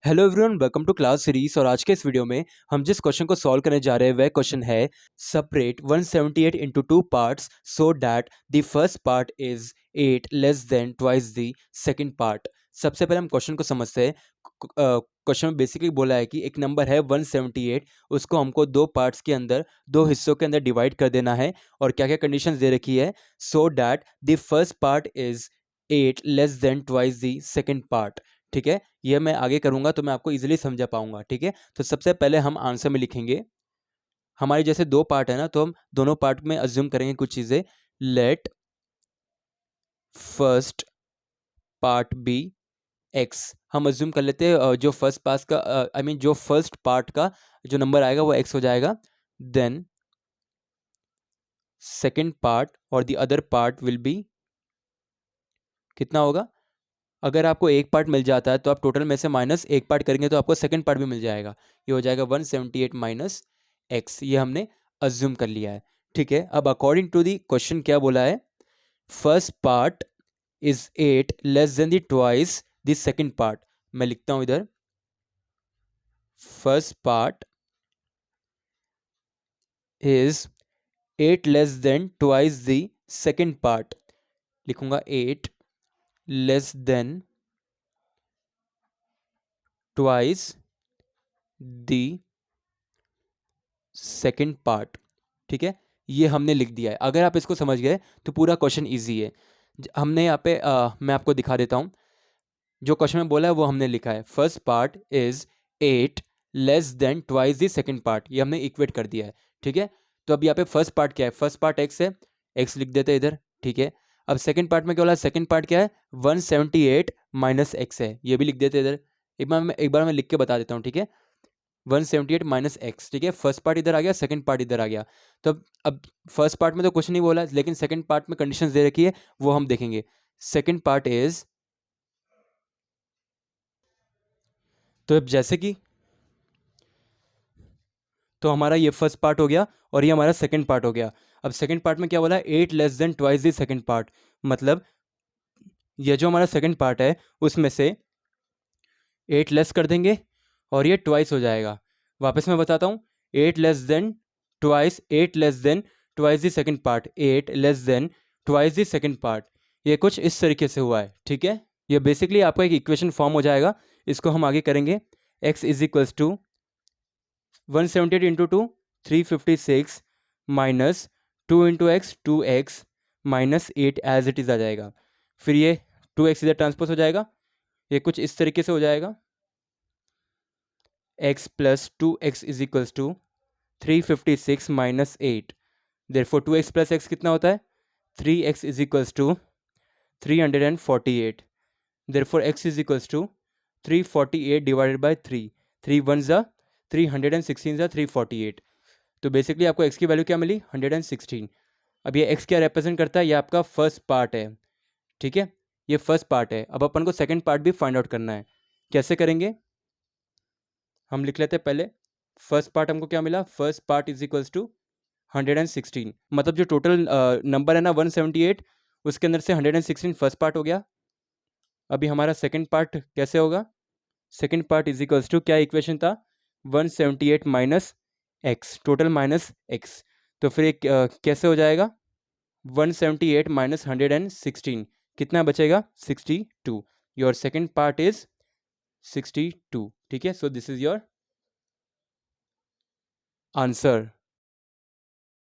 Hello everyone, welcome to class series. और आज के इस वीडियो में हम जिस क्वेश्चन को सॉल्व करने जा रहे हैं वह क्वेश्चन है separate 178 into two parts so that the first part is 8 less than twice the second part. सबसे पहले हम क्वेश्चन को समझते हैं। क्वेश्चन में बेसिकली बोला है कि एक नंबर है 178, उसको हमको दो पार्ट्स के अंदर, दो हिस्सों के अंदर डिवाइड कर देना है। और क्या क्या कंडीशंस दे रखी है? So that the first part is 8 less than twice the second part. ठीक है, ये मैं आगे करूंगा तो मैं आपको इजीली समझा पाऊंगा। ठीक है, तो सबसे पहले हम आंसर में लिखेंगे। हमारे जैसे दो पार्ट है ना, तो हम दोनों पार्ट में अज्यूम करेंगे कुछ चीजें। Let first part be X. हम अज्यूम कर लेते हैं जो फर्स्ट पास का जो फर्स्ट पार्ट का जो नंबर आएगा वो एक्स हो जाएगा। देन सेकेंड पार्ट और the other part will be कितना होगा? अगर आपको एक पार्ट मिल जाता है तो आप टोटल में से माइनस एक पार्ट करेंगे तो आपको सेकंड पार्ट भी मिल जाएगा। ये हो जाएगा 178 माइनस एक्स। ये हमने अज्यूम कर लिया है। ठीक है, अब अकॉर्डिंग टू दी क्वेश्चन क्या बोला है? First part is 8 less than the twice the second part. मैं लिखता हूं इधर, first part is 8 less than twice the second part. लिखूंगा 8 less than twice the second part. ठीक है, ये हमने लिख दिया है। अगर आप इसको समझ गए तो पूरा क्वेश्चन इजी है। हमने यहाँ पे मैं आपको दिखा देता हूँ। जो क्वेश्चन में बोला है वो हमने लिखा है, first part is 8 less than twice the second part. ये हमने इक्वेट कर दिया है। ठीक है, तो अब यहाँ पे फर्स्ट पार्ट क्या है? फर्स्ट पार्ट एक्स है, एक्स लिख देते हैं इधर। ठीक है, अब सेकंड पार्ट में क्या बोला? सेकंड पार्ट क्या है? 178 माइनस एक्स है, ये भी लिख देते हैं इधर। एक बार मैं लिख के बता देता हूँ। ठीक है, 178 माइनस एक्स। ठीक है, फर्स्ट पार्ट इधर आ गया, सेकंड पार्ट इधर आ गया। तो अब फर्स्ट पार्ट में तो कुछ नहीं बोला, लेकिन सेकंड पार्ट में कंडीशंस दे रखी है, वो हम देखेंगे। सेकंड पार्ट इज, तो अब जैसे कि, तो हमारा ये फर्स्ट पार्ट हो गया और ये हमारा सेकंड पार्ट हो गया। अब सेकंड पार्ट में क्या बोला? 8 less than twice the second part. मतलब ये जो हमारा सेकंड पार्ट है उसमें से 8 लेस कर देंगे और ये ट्वाइस हो जाएगा। वापस मैं बताता हूँ, 8 less than twice, 8 less than twice the second part, 8 less than twice the second part. ये कुछ इस तरीके से हुआ है। ठीक है, ये बेसिकली आपका एक इक्वेशन फॉर्म हो जाएगा। इसको हम आगे करेंगे। x is equals to 178 into two 356 minus 2 into X 2x minus 8 as it is आ जाएगा। फिर ये 2x इधर ट्रांसपोज हो जाएगा। ये कुछ इस तरीके से हो जाएगा, x plus 2x is equals to 356 minus 8। Therefore 2x plus x कितना होता है? 3x is equals to 348। Therefore x is equals to 348 divided by 3। 3 one ज़ा 316 ज़ा 348। तो बेसिकली आपको x की वैल्यू क्या मिली? 116। अब ये x क्या रिप्रेजेंट करता है? ये आपका फर्स्ट पार्ट है। ठीक है, ये फर्स्ट पार्ट है। अब अपन को सेकंड पार्ट भी फाइंड आउट करना है। कैसे करेंगे? हम लिख लेते हैं पहले। फर्स्ट पार्ट हमको क्या मिला? First part is equals to 116। मतलब जो टोटल नंबर है ना 178, उसके अंदर से 116 फर्स्ट पार्ट हो गया। अभी हमारा सेकंड पार्ट कैसे होगा? Second part is equals to, क्या इक्वेशन था? 178 minus X, total minus X. तो फिर एक कैसे हो जाएगा? 178 माइनस 116 कितना बचेगा? 62। Your second part is 62। ठीक है, so this is your answer.